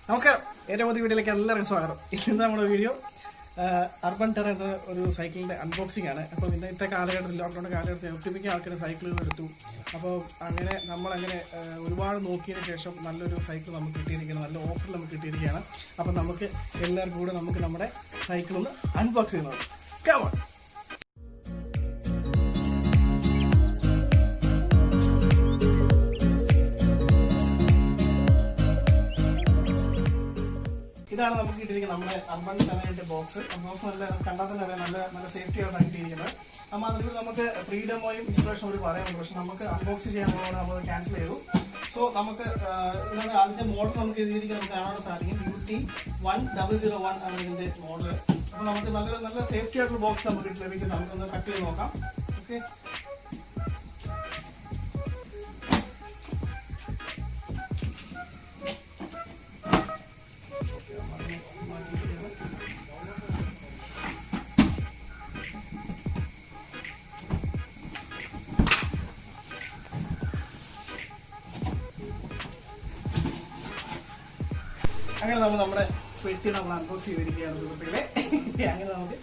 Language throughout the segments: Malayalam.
നമസ്കാരം, എൻ്റെ പുതിയ വീഡിയോയിലേക്ക് എല്ലാവർക്കും സ്വാഗതം. ഇന്ന് നമ്മുടെ വീഡിയോ അർബൻ ടെറൻ എന്ന ഒരു സൈക്കിളിൻ്റെ അൺബോക്സിംഗ് ആണ്. അപ്പോൾ ഇന്നത്തെ കാലഘട്ടത്തിൽ, ലോക്ക്ഡൗൺ കാലഘട്ടത്തിൽ ഒട്ടുമിക്ക ആൾക്കാർ സൈക്കിളുകൾ എടുത്തു. അപ്പോൾ നമ്മളങ്ങനെ ഒരുപാട് നോക്കിയതിന് ശേഷം നല്ലൊരു സൈക്കിൾ നമുക്ക് കിട്ടിയിരിക്കുകയാണ്, നല്ല ഓഫറിൽ നമുക്ക് കിട്ടിയിരിക്കുകയാണ്. അപ്പോൾ നമുക്ക് എല്ലാവർക്കും കൂടെ നമുക്ക് നമ്മുടെ സൈക്കിളൊന്ന് അൺബോക്സ് ചെയ്യുന്നത്. കമോൺ. ഇതാണ് നമുക്ക് കിട്ടിയിരിക്കുന്നത് നമ്മുടെ അർബൻ ടെറന്റെ ബോക്സ്. നല്ല കണ്ടാൽ തന്നെ നല്ല സേഫ്റ്റി ആയിട്ടാണ് കിട്ടിയിരിക്കുന്നത്. അപ്പോൾ അതിൽ നമുക്ക് ഫ്രീഡമോയും ഇൻസ്പിറേഷനും ഒരു പറയുന്നുണ്ട്, പക്ഷെ നമുക്ക് അൺബോക്സ് ചെയ്യാനുള്ളതാണ് നമ്മൾ ക്യാൻസൽ ചെയ്തു. സോ നമുക്ക് ഇതാണ് ആദ്യത്തെ മോഡൽ നമുക്ക് എഴുതിയിരിക്കുന്നത്, നമുക്ക് കാണാൻ സാധിക്കും. UT1001 ആണ് ഇതിന്റെ മോഡൽ. അപ്പോൾ നമുക്ക് നല്ല സേഫ്റ്റി ആയിട്ടുള്ള ബോക്സ് നമുക്ക് ലഭിക്കും. നമുക്കൊന്ന് കട്ട് ചെയ്ത് നോക്കാം. ഓക്കെ, അങ്ങനെ നമ്മുടെ പെട്ടി നമ്മൾ അൺബോക്സ് ചെയ്തിരിക്കുകയാണ് സുഹൃത്തുക്കളെ. അങ്ങനെ നമുക്ക്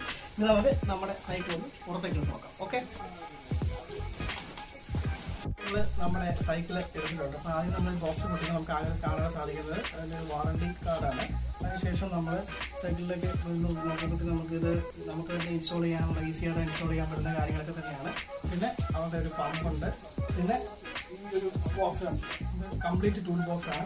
നമ്മുടെ സൈക്കിൾ ഒന്ന് പുറത്തേക്ക് നോക്കാം. ഓക്കെ, നമ്മുടെ സൈക്കിൾ എടുത്തിട്ടുണ്ട്. അപ്പോൾ ആദ്യം നമ്മൾ ബോക്സ് പൊട്ടിക്കാൻ നമുക്ക് ആദ്യം കാണാൻ സാധിക്കുന്നത് അതിൻ്റെ വാറണ്ടി കാർഡാണ്. അതിനുശേഷം നമ്മൾ സൈക്കിളിലേക്ക് നോക്കുമ്പോഴത്തേക്ക് നമുക്ക് ഇൻസ്റ്റാൾ ചെയ്യാനുള്ള ഈസിയായിട്ട് ഇൻസ്റ്റാൾ ചെയ്യാൻ പറ്റുന്ന കാര്യങ്ങളൊക്കെ തന്നെയാണ്. പിന്നെ അവരുടെ ഒരു പമ്പുണ്ട്. പിന്നെ ഈ ഒരു ബോക്സ് ആണ്, ഇത് കംപ്ലീറ്റ് ടൂൾ ബോക്സ് ആണ്.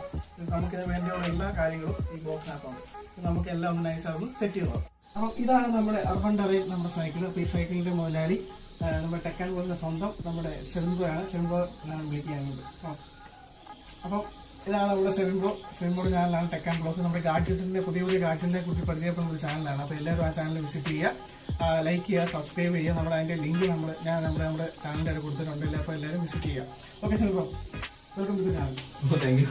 നമുക്കിത് വേണ്ടിയുള്ള എല്ലാ കാര്യങ്ങളും ഈ ബോക്സിനകത്തുണ്ട്. നമുക്ക് എല്ലാം ഒന്ന് നൈസായിട്ട് സെറ്റ് ചെയ്ത് നോക്കാം. അപ്പം ഇതാണ് നമ്മുടെ അർബൻ ടെറൻ നമ്മുടെ സൈക്കിൾ. അപ്പോൾ ഈ സൈക്കിളിൻ്റെ മുതലാളി നമ്മുടെ ടെക്കാൻ ബോസിൻ്റെ സ്വന്തം നമ്മുടെ സെവൻബ്രോയാണ്. സെവൻബ്രോയാണ് വിളിക്കുന്നത്. അപ്പം ഇതാണ് നമ്മുടെ സെവൻബ്രോ ചാനലാണ്. ടെക്കാൻ ബ്ലോസ് നമ്മുടെ ഗാഡ്ജറ്റിൻ്റെ പുതിയ ഗാഡ്ജറ്റിനെ കുറിച്ച് പരിചയപ്പെടുന്ന ഒരു ചാനലാണ്. അപ്പോൾ എല്ലാവരും ആ ചാനൽ വിസിറ്റ് ചെയ്യുക, ലൈക്ക് ചെയ്യുക, സബ്സ്ക്രൈബ് ചെയ്യുക. നമ്മുടെ അതിൻ്റെ ലിങ്ക് ഞാൻ നമ്മുടെ ചാനലിൽ കൊടുത്തിട്ടുണ്ടല്ലോ. അപ്പോൾ എല്ലാവരും വിസിറ്റ് ചെയ്യുക. Okay seven bro, welcome to the channel. Thank you.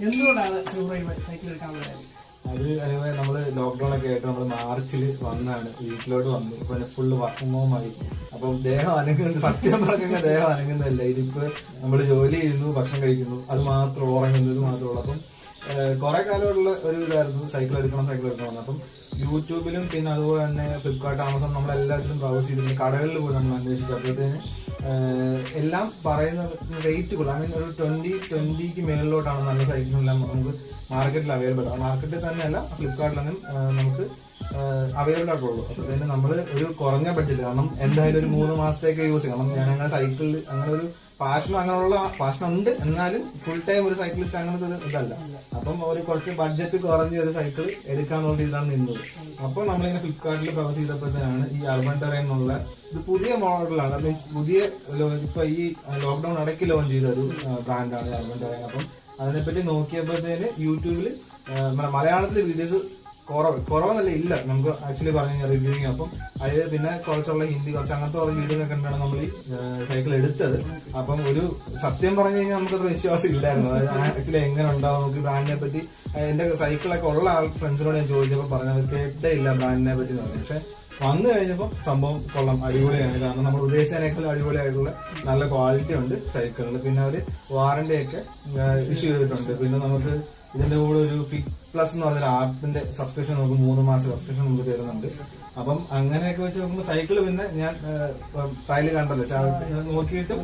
എന്തുകൊണ്ടാണ് സെവൻബ്രോ സൈക്കിൾ എടുക്കാനുള്ള കാര്യം? അത് അതുപോലെ നമ്മള് ലോക്ക്ഡൌൺ ഒക്കെ ആയിട്ട് നമ്മൾ മാർച്ചിൽ വന്നാണ്, വീട്ടിലോട്ട് വന്നു. ഇപ്പൊ ഫുള്ള് വർക്ക് ഫ്രം ഹോം ആയി. അപ്പം ദേഹം അനങ്ങുന്നത്, സത്യം പറഞ്ഞാൽ ദേഹം അനങ്ങുന്നതല്ല. ഇതിപ്പോ നമ്മള് ജോലി ചെയ്യുന്നു, ഭക്ഷണം കഴിക്കുന്നു, അത് മാത്രം ഉറങ്ങുന്നു, ഇത് മാത്രമേ ഉള്ളൂ. അപ്പം കുറെ കാലമുള്ള ഒരു ഇതായിരുന്നു സൈക്കിൾ എടുക്കണം. അപ്പം യൂട്യൂബിലും പിന്നെ അതുപോലെ തന്നെ ഫ്ലിപ്കാർട്ട്, ആമസോൺ നമ്മളെല്ലാത്തിലും ബ്രൗസ് ചെയ്തിട്ടുണ്ട്. കടകളിൽ പോയി നമ്മൾ അന്വേഷിച്ചു. അപ്പോഴത്തേന് എല്ലാം പറയുന്നത് റേറ്റ് കൂടുതൽ. ഐ മീൻ ഒരു 20 മേളിലോട്ടാണ് നല്ല സൈക്കിളെല്ലാം നമുക്ക് മാർക്കറ്റിൽ അവൈലബിൾ ആണ്. മാർക്കറ്റിൽ തന്നെയല്ല, ഫ്ലിപ്കാർട്ടിലൊന്നും നമുക്ക് അവൈലബിൾ ആയിട്ടുള്ളൂ. അപ്പോൾ തന്നെ നമ്മൾ ഒരു കുറഞ്ഞ ബഡ്ജറ്റ്, കാരണം എന്തായാലും ഒരു 3 മാസത്തേക്ക് യൂസ് ചെയ്യണം. ഞാൻ അങ്ങനെ സൈക്കിളിൽ അങ്ങനെ ഒരു അങ്ങനെയുള്ള പാഷൻ ഉണ്ട്, എന്നാലും ഫുൾ ടൈം ഒരു സൈക്കിളിസ്റ്റ് അങ്ങനത്തെ ഒരു ഇതല്ല. അപ്പം ഒരു കുറച്ച് ബഡ്ജറ്റ് കുറഞ്ഞ ഒരു സൈക്കിൾ എടുക്കാന്നുള്ള ഇതിലാണ് നിന്നത്. അപ്പോൾ നമ്മളിങ്ങനെ ഫ്ലിപ്കാർട്ടിൽ ബ്രൗസ് ചെയ്തപ്പോഴത്തേനാണ് ഈ അർബൻ ടെറൻ എന്നുള്ള ഇത് പുതിയ മോഡലാണ്. മീൻസ് പുതിയ ഇപ്പൊ ഈ ലോക്ക്ഡൌൺ ഇടയ്ക്ക് ലോഞ്ച് ചെയ്ത ഒരു ബ്രാൻഡാണ് അർബൻ ടെറൻ. അപ്പം അതിനെപ്പറ്റി നോക്കിയപ്പോഴത്തേന് യൂട്യൂബിൽ മലയാളത്തിലെ വീഡിയോസ് കുറവെന്നല്ല, ഇല്ല. നമുക്ക് ആക്ച്വലി പറഞ്ഞു റിവ്യൂവിങ്. അപ്പം അതിൽ പിന്നെ കുറച്ചുള്ള ഹിന്ദി, കുറച്ച് അങ്ങനത്തെ ഉള്ള വീഡിയോസ് ഒക്കെ കണ്ടാണ് നമ്മൾ ഈ സൈക്കിൾ എടുത്തത്. അപ്പം ഒരു സത്യം പറഞ്ഞു കഴിഞ്ഞാൽ നമുക്കത്ര വിശ്വാസം ഇല്ലായിരുന്നു. ആക്ച്വലി എങ്ങനെ ഉണ്ടാവും, നമുക്ക് ബ്രാൻഡിനെ പറ്റി എന്റെ സൈക്കിളൊക്കെ ഉള്ള ഫ്രണ്ട്സിനോട് ഞാൻ ചോദിച്ചപ്പോൾ പറഞ്ഞത് കേട്ടേ ഇല്ല ബ്രാൻഡിനെ പറ്റി പറഞ്ഞു. പക്ഷെ വന്നു കഴിഞ്ഞപ്പോൾ സംഭവം കൊള്ളാം, അടിപൊളിയാണ്. കാരണം നമ്മൾ ഉദ്ദേശിച്ചതിനേക്കാളും അടിപൊളിയായിട്ടുള്ള നല്ല ക്വാളിറ്റി ഉണ്ട് സൈക്കിളിൽ. പിന്നെ അവർ വാറണ്ടി ഒക്കെ ഇഷ്യൂ ചെയ്തിട്ടുണ്ട്. പിന്നെ നമുക്ക് ഇതിന്റെ കൂടെ ഒരു ഫിറ്റ് പ്ലസ് എന്ന് പറഞ്ഞൊരു ആപ്പിന്റെ സബ്സ്ക്രിപ്ഷൻ നമുക്ക് 3 മാസം സബ്സ്ക്രിപ്ഷൻ നമുക്ക് തരുന്നുണ്ട്. അപ്പം അങ്ങനെയൊക്കെ വെച്ച് നോക്കുമ്പോൾ സൈക്കിള് പിന്നെ ഞാൻ ട്രയൽ കണ്ടല്ലോ, നോക്കിയിട്ടും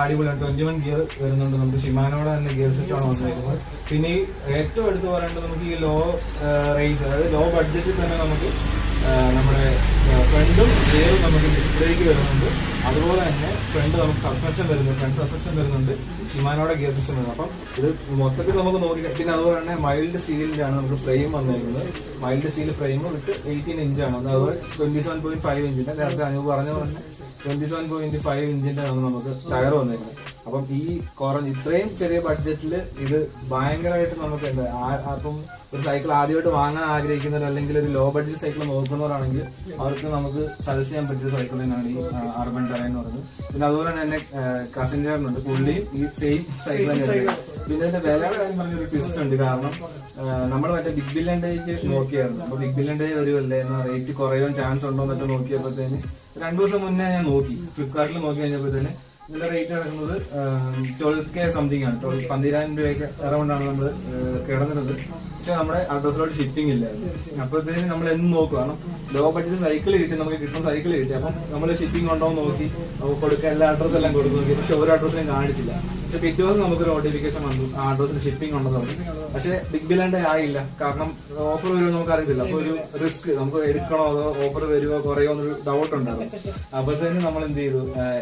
അടിപൊളിയാണ്. 21 ഗിയർ വരുന്നുണ്ട്. നമുക്ക് ഷിമാനോടെ തന്നെ ഗിയർ സെറ്റാണ് വന്നിരിക്കുന്നത്. പിന്നെ ഈ ഏറ്റവും എടുത്തു പറയേണ്ടത് നമുക്ക് ഈ ലോ റേഞ്ച്, അതായത് ലോ ബഡ്ജറ്റിൽ തന്നെ നമുക്ക് നമ്മുടെ ഫ്രണ്ടും ഗിയറും നമുക്ക് ഡിസ്പ്ലേക്ക് വരുന്നുണ്ട്. അതുപോലെ തന്നെ ഫ്രണ്ട് നമുക്ക് സസ്പെൻഷൻ വരുന്നുണ്ട്, ഫ്രണ്ട് സസ്പെൻഷൻ വരുന്നുണ്ട്, ഷിമാനോടെ ഗിയർ സിസ്റ്റം വരുന്നത്. അപ്പം ഇത് മൊത്തത്തിൽ നമുക്ക് നോക്കി. പിന്നെ അതുപോലെ തന്നെ മൈൽഡ് സ്റ്റീലിലാണ് നമുക്ക് ഫ്രെയിം വന്നിരിക്കുന്നത്. മൈൽഡ് സ്റ്റീൽ ഫ്രെയിം വിത്ത് 18 ഇഞ്ചാണ്. അതുപോലെ 27.5 ഇഞ്ചിന്റെ, നേരത്തെ അനുഭവം പറഞ്ഞ പോലെ 27.5 ഇഞ്ചിന്റെ നമുക്ക് ടയർ വന്നിരിക്കുന്നത്. അപ്പം ഈ ഇത്രയും ചെറിയ ബഡ്ജറ്റിൽ ഇത് ഭയങ്കരമായിട്ട് നമുക്ക് എന്താ, അപ്പം ഒരു സൈക്കിൾ ആദ്യമായിട്ട് വാങ്ങാൻ ആഗ്രഹിക്കുന്നവർ അല്ലെങ്കിൽ ഒരു ലോ ബഡ്ജറ്റ് സൈക്കിൾ നോക്കുന്നവരാണെങ്കിൽ അവർക്ക് നമുക്ക് സജസ്റ്റ് ചെയ്യാൻ പറ്റിയ സൈക്കിൾ തന്നെയാണ് ഈ അർബൻ ടെറൻ എന്ന് പറയുന്നത്. പിന്നെ അതുപോലെ തന്നെ എന്റെ കസിൻ ചേട്ടനുണ്ട്, പുള്ളിയും ഈ സെയിം സൈക്കിൾ തന്നെയാണ്. പിന്നെ ഇതിന്റെ വിലയുടെ കാര്യം പറഞ്ഞൊരു ട്വിസ്റ്റ് ഉണ്ട്. കാരണം നമ്മൾ മറ്റേ ബിഗ് ബില്യൺ ഡേക്ക് നോക്കിയായിരുന്നു. അപ്പൊ ബിഗ് ബില്യൺ ഡേ വരുമല്ലേ, റേറ്റ് കുറയാൻ ചാൻസ് ഉണ്ടോ എന്നൊക്കെ നോക്കിയപ്പോഴത്തേന് 2 ദിവസം മുന്നേ ഞാൻ നോക്കി, ഫ്ലിപ്കാർട്ടിൽ നോക്കി കഴിഞ്ഞപ്പോഴത്തേന് ഇതിന്റെ റേറ്റ് കിടക്കുന്നത് 12K സംതിങ് ആണ്. 12,000 രൂപയൊക്കെ അറൗണ്ടാണ് നമ്മൾ കിടന്നിരുന്നത്. പക്ഷെ നമ്മുടെ അഡ്രസ്സിലോട്ട് ഷിപ്പിംഗ് ഇല്ല. അപ്പോഴത്തേന് നമ്മൾ എന്നും നോക്കും, കാരണം ലോ ബഡ്ജറ്റ് സൈക്കിൾ കിട്ടി, നമുക്ക് കിട്ടുന്ന സൈക്കിൾ കിട്ടി. അപ്പം നമ്മൾ ഷിപ്പിംഗ് ഉണ്ടോ എന്ന് നോക്കി കൊടുക്കുക, എല്ലാ അഡ്രസ്സ് എല്ലാം കൊടുത്തു നോക്കി. പക്ഷെ ഒരു അഡ്രസ്സിനും കാണിച്ചില്ല. പക്ഷെ പിറ്റേ ദിവസം നമുക്ക് നോട്ടിഫിക്കേഷൻ വന്നു ആ അഡ്രസ്സിൽ ഷിപ്പിംഗ് ഉണ്ടെന്ന് പറഞ്ഞു. പക്ഷെ ബിഗ് ബില്ലിന്റെ ആയില്ല, കാരണം ഓഫർ വരുമോ നമുക്ക് അറിയത്തില്ല. അപ്പൊ ഒരു റിസ്ക്, നമുക്ക് എടുക്കണോ അതോ ഓഫർ വരുമോ കുറയോ എന്നൊരു ഡൗട്ട് ഉണ്ടാകും. അപ്പോഴത്തേനും നമ്മൾ എന്ത് ചെയ്തു,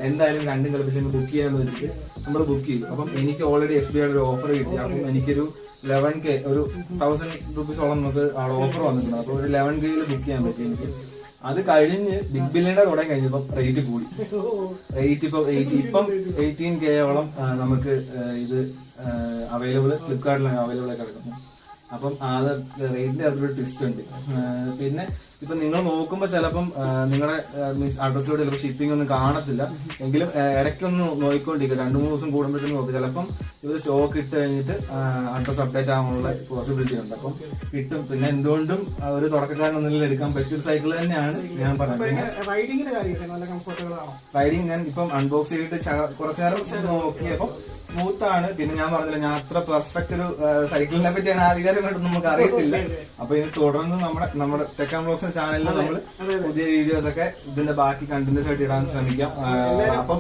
എന്തായാലും രണ്ടും കളിപ്പിച്ച് ബുക്ക് ചെയ്യാന്ന് വെച്ചിട്ട് നമ്മൾ ബുക്ക് ചെയ്തു. അപ്പം എനിക്ക് ഓൾറെഡി SBI ഒരു ഓഫർ കിട്ടി. അപ്പം എനിക്കൊരു 11K, ഒരു 1000 രൂപീസോളം നമുക്ക് അവിടെ ഓഫർ വന്നിട്ടുണ്ട്. അപ്പൊ ഒരു 11Kയിൽ ബുക്ക് ചെയ്യാൻ പറ്റി എനിക്ക്. അത് കഴിഞ്ഞ് ബിഗ് ബില്ലിന്റെ തുടങ്ങി കഴിഞ്ഞപ്പം റേറ്റ് കൂടി. റേറ്റ് ഇപ്പം 18Kയോളം നമുക്ക് ഇത് അവൈലബിൾ, ഫ്ലിപ്കാർട്ടിലാണ് അവൈലബിൾ ആയി കിടക്കുന്നത്. അപ്പം അത് റേറ്റിന്റെ അടുത്തൊരു ട്വിസ്റ്റ് ഉണ്ട്. പിന്നെ ഇപ്പൊ നിങ്ങൾ നോക്കുമ്പോ ചിലപ്പം നിങ്ങളുടെ മീൻസ് അഡ്രസ്സിലൂടെ ചിലപ്പോൾ ഷിപ്പിംഗ് ഒന്നും കാണത്തില്ല. എങ്കിലും ഇടയ്ക്കൊന്ന് നോക്കിക്കൊണ്ടിരിക്കുക, 2-3 ദിവസം കൂടുമ്പോഴത്തേക്കും നോക്കും. ചിലപ്പം ഇവർ സ്റ്റോക്ക് ഇട്ട് കഴിഞ്ഞിട്ട് അഡ്രസ് അപ്ഡേറ്റ് ആവാനുള്ള പോസിബിലിറ്റി ഉണ്ട്. അപ്പം കിട്ടും. പിന്നെ എന്തുകൊണ്ടും ഒരു തുടക്കക്കാരനൊന്നും എടുക്കാൻ പറ്റിയ ഒരു സൈക്കിൾ തന്നെയാണ് ഞാൻ പറഞ്ഞത്. റൈഡിങ് ഞാൻ ഇപ്പം അൺബോക്സ് ചെയ്തിട്ട് കുറച്ചു നേരം നോക്കിയപ്പം സ്മൂത്ത് ആണ്. പിന്നെ ഞാൻ പറഞ്ഞില്ല, ഞാൻ അത്ര പെർഫെക്റ്റ് ഒരു സൈക്കിളിനെ പറ്റി ഞാൻ ആധികാരികമായിട്ടൊന്നും നമുക്ക് അറിയത്തില്ല. അപ്പൊ ഇനി തുടർന്ന് നമ്മുടെ ടെക്കാൻ ബ്ലോഗ്സ് ചാനലിൽ നമ്മൾ പുതിയ വീഡിയോസ് ഒക്കെ ഇതിന്റെ ബാക്കി കണ്ടിന്യൂസ് ആയിട്ട് ഇടാൻ ശ്രമിക്കാം. അപ്പം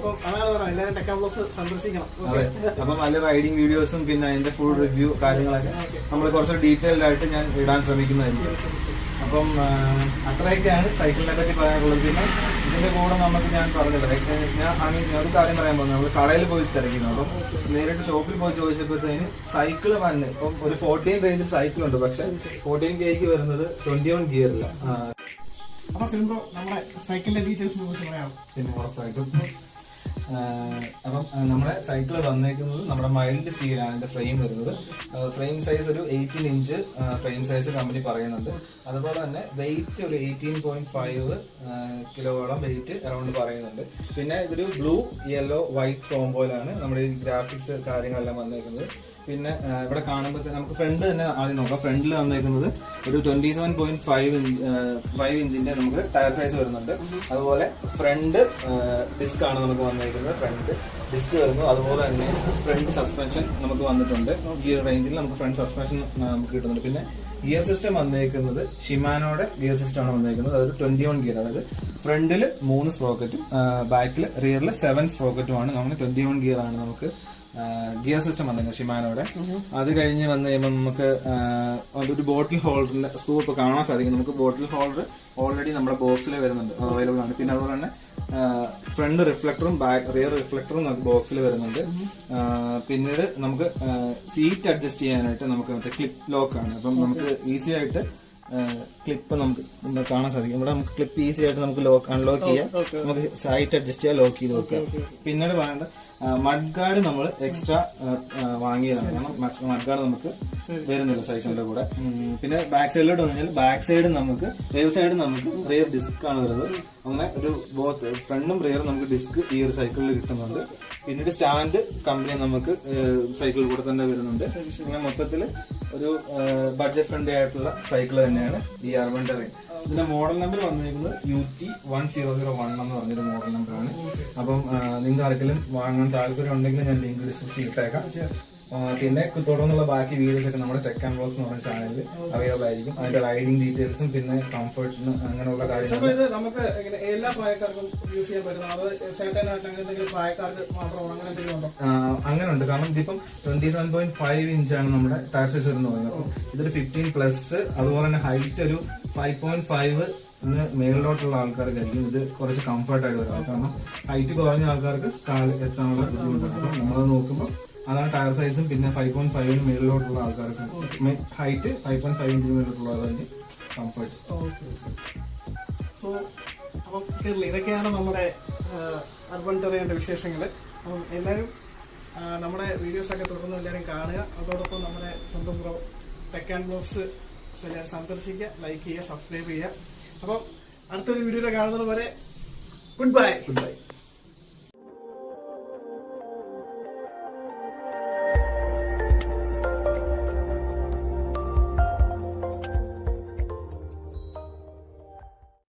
അതെ, അപ്പം നല്ല റൈഡിങ് വീഡിയോസും പിന്നെ അതിന്റെ ഫുൾ റിവ്യൂ കാര്യങ്ങളൊക്കെ നമ്മൾ കുറച്ച് ഡീറ്റെയിൽഡ് ആയിട്ട് ഞാൻ ഇടാൻ ശ്രമിക്കുന്നതായിരിക്കും. അപ്പം അത്രയൊക്കെയാണ് സൈക്കിളിനെ പറ്റി പറയാനുള്ളത്. പിന്നെ ഇതിന്റെ കൂടെ നമുക്ക് ഞാൻ പറഞ്ഞില്ല, ഞാൻ ഒരു കാര്യം പറയാൻ പോകുന്നത്, നമ്മൾ കടയിൽ പോയി തിരക്കുന്നു. അപ്പം നേരിട്ട് ഷോപ്പിൽ പോയി ചോദിച്ചപ്പോഴത്തേന് സൈക്കിള് വന്ന് ഇപ്പം ഒരു 14 റേഞ്ചിൽ സൈക്കിൾ ഉണ്ട്. പക്ഷെ 14Kക്ക് വരുന്നത് 21 ഗിയറില്ല. അപ്പൊ സിംബോ നമ്മുടെ സൈക്കിളിന്റെ ഡീറ്റെയിൽസ് കുറിച്ച് പറയാം. പിന്നെ ഉറപ്പായിട്ടും അപ്പം നമ്മുടെ സൈക്കിൾ വന്നേക്കുന്നത് നമ്മുടെ മൈൽഡ് സ്റ്റീലാണ് ഇതിന്റെ ഫ്രെയിം വരുന്നത്. ഫ്രെയിം സൈസ് ഒരു 18 ഇഞ്ച് ഫ്രെയിം സൈസ് കമ്പനി പറയുന്നുണ്ട്. അതുപോലെ തന്നെ വെയിറ്റ് ഒരു 18.5 കിലോയോളം വെയിറ്റ് അറൗണ്ട് പറയുന്നുണ്ട്. പിന്നെ ഇതൊരു ബ്ലൂ യെല്ലോ വൈറ്റ് കോംബോയിലാണ് നമ്മുടെ ഈ ഗ്രാഫിക്സ് കാര്യങ്ങളെല്ലാം വന്നേക്കുന്നത്. പിന്നെ ഇവിടെ കാണുമ്പോൾ നമുക്ക് ഫ്രണ്ട് തന്നെ ആദ്യം നോക്കാം. ഫ്രണ്ടിൽ വന്നേക്കുന്നത് ഒരു 27.5 ഇഞ്ചിന്റെ നമുക്ക് ടയർ സൈസ് വരുന്നുണ്ട്. അതുപോലെ ഫ്രണ്ട് ഡിസ്ക് ആണ് നമുക്ക് വന്നേക്കുന്നത്, ഫ്രണ്ട് ഡിസ്ക് വരുന്നു. അതുപോലെ തന്നെ ഫ്രണ്ട് സസ്പെൻഷൻ നമുക്ക് വന്നിട്ടുണ്ട്. ഗിയർ റേഞ്ചിൽ നമുക്ക് ഫ്രണ്ട് സസ്പെൻഷൻ നമുക്ക് കിട്ടുന്നുണ്ട്. പിന്നെ ഗിയർ സിസ്റ്റം വന്നേക്കുന്നത് ഷിമാനോയുടെ ഗിയർ സിസ്റ്റം ആണ് വന്നേക്കുന്നത്. അതൊരു 21 ഗിയർ, അതായത് ഫ്രണ്ടിൽ 3 സ്പ്രോക്കറ്റും ബാക്കിൽ റിയറിൽ 7 സ്പ്രോക്കറ്റുമാണ്. അങ്ങനെ 21 ഗിയർ ആണ് നമുക്ക് ഗിയർ സിസ്റ്റം വന്നിരുന്നു ഷിമാനോടെ. അത് കഴിഞ്ഞ് വന്നു കഴിയുമ്പോൾ നമുക്ക് ഒരു ബോട്ടിൽ ഹോൾഡറിന്റെ സ്ക്രൂ ഇപ്പോൾ കാണാൻ സാധിക്കും. നമുക്ക് ബോട്ടിൽ ഹോൾഡർ ഓൾറെഡി നമ്മുടെ ബോക്സിൽ വരുന്നുണ്ട്, അവൈലബിൾ ആണ്. പിന്നെ അതുപോലെ തന്നെ ഫ്രണ്ട് റിഫ്ലക്ടറും റിയർ റിഫ്ലക്ടറും നമുക്ക് ബോക്സിൽ വരുന്നുണ്ട്. പിന്നീട് നമുക്ക് സീറ്റ് അഡ്ജസ്റ്റ് ചെയ്യാനായിട്ട് നമുക്ക് മറ്റേ ക്ലിപ്പ് ലോക്ക് ആണ്. അപ്പം നമുക്ക് ഈസി ആയിട്ട് ക്ലിപ്പ് നമുക്ക് കാണാൻ സാധിക്കും. ഇവിടെ നമുക്ക് ക്ലിപ്പ് ഈസി ആയിട്ട് നമുക്ക് അൺലോക്ക് ചെയ്യാം, നമുക്ക് സൈറ്റ് അഡ്ജസ്റ്റ് ചെയ്യാം, ലോക്ക് ചെയ്ത് വെക്കാം. പിന്നീട് പറയേണ്ട മഡ് ഗാർഡ് നമ്മൾ എക്സ്ട്രാ വാങ്ങിയതാണ്, കാരണം മഡ് ഗാർഡ് നമുക്ക് വരുന്നില്ല സൈക്കിളിന്റെ കൂടെ. പിന്നെ ബാക്ക് സൈഡിലോട്ട് വന്നു കഴിഞ്ഞാൽ ബാക്ക് സൈഡ് നമുക്ക് റിയർ ഡിസ്ക് ആണ് വരുന്നത്. അങ്ങനെ ഒരു ബോത്ത് ഫ്രണ്ടും റിയറും നമുക്ക് ഡിസ്ക് ഈ ഒരു സൈക്കിളിൽ കിട്ടുന്നുണ്ട്. പിന്നീട് സ്റ്റാൻഡ് കമ്പനി നമുക്ക് സൈക്കിളിൽ കൂടെ തന്നെ വരുന്നുണ്ട്. അങ്ങനെ മൊത്തത്തിൽ ഒരു ബഡ്ജറ്റ് ഫ്രണ്ട്ലി ആയിട്ടുള്ള സൈക്കിൾ തന്നെയാണ് ഈ അർബൻ ടെറൈൻ. ഇതിന്റെ മോഡൽ നമ്പർ വന്നിരിക്കുന്നത് UT1001 എന്ന് പറഞ്ഞൊരു മോഡൽ നമ്പറാണ്. അപ്പം നിങ്ങൾക്ക് ആർക്കെങ്കിലും വാങ്ങാൻ താല്പര്യം ഉണ്ടെങ്കിൽ ഞാൻ ലിങ്ക് ഡിസ്ക്രിപ്ഷനിൽ ഇട്ടേക്കാം. പിന്നെ തുടർന്നുള്ള ബാക്കി വീഡിയോസ് ഒക്കെ നമ്മുടെ ടെക് ആൻഡ് വ്ലോഗ്സ് എന്ന് പറഞ്ഞ ചാനലിൽ അവൈലബിൾ ആയിരിക്കും. അതിന്റെ റൈഡിംഗ് ഡീറ്റെയിൽസും പിന്നെ കംഫർട്ടിന് അങ്ങനെയുള്ള കാര്യങ്ങൾ നമുക്ക് എല്ലാ പ്രായക്കാർക്കും യൂസ് ചെയ്യാൻ പറ്റുന്ന പ്രായക്കാർക്ക് മാത്രമാണ് അങ്ങനെ എന്തെങ്കിലും ഉണ്ടോ? അങ്ങനെ ഉണ്ട്, കാരണം ഇതിപ്പം 27.5 ഇഞ്ചാണ് നമ്മുടെ ടയർ സൈസ് എന്ന് പറയുന്നത്. അപ്പം ഇതൊരു 15+, അതുപോലെ തന്നെ ഹൈറ്റ് ഒരു 5.5 മേളിലോട്ടുള്ള ആൾക്കാർക്കായിരിക്കും ഇത് കുറച്ച് കംഫർട്ടായിട്ട് വരാം. കാരണം ഹൈറ്റ് കുറഞ്ഞ ആൾക്കാർക്ക് കാല് എത്താനുള്ള ബുദ്ധിമുട്ടാണ്. അപ്പം നമ്മളത് നോക്കുമ്പോൾ അതാണ് ടയർ സൈസും. പിന്നെ 5.5 മേളിലോട്ടുള്ള ആൾക്കാർക്ക് ഹൈറ്റ് 5.5 ഇഞ്ചിന് മേളിലോട്ടുള്ളതായിരിക്കും കംഫർട്ട്. സോ അപ്പം ഇതൊക്കെയാണ് നമ്മുടെ അർബൻ ടെറൈൻ്റെ വിശേഷങ്ങൾ. അപ്പം എല്ലാവരും നമ്മുടെ വീഡിയോസൊക്കെ തുടർന്ന് എല്ലാവരും കാണുക. അതോടൊപ്പം നമ്മുടെ സ്വന്തം ടെക് ആൻഡ് വ്ലോഗ്സ് എല്ലാവരും സന്ദർശിക്കുക, ലൈക്ക് ചെയ്യുക, സബ്സ്ക്രൈബ് ചെയ്യുക. അപ്പം അടുത്തൊരു വീഡിയോയിൽ കാണുന്നത് വരെ ഗുഡ് ബൈ.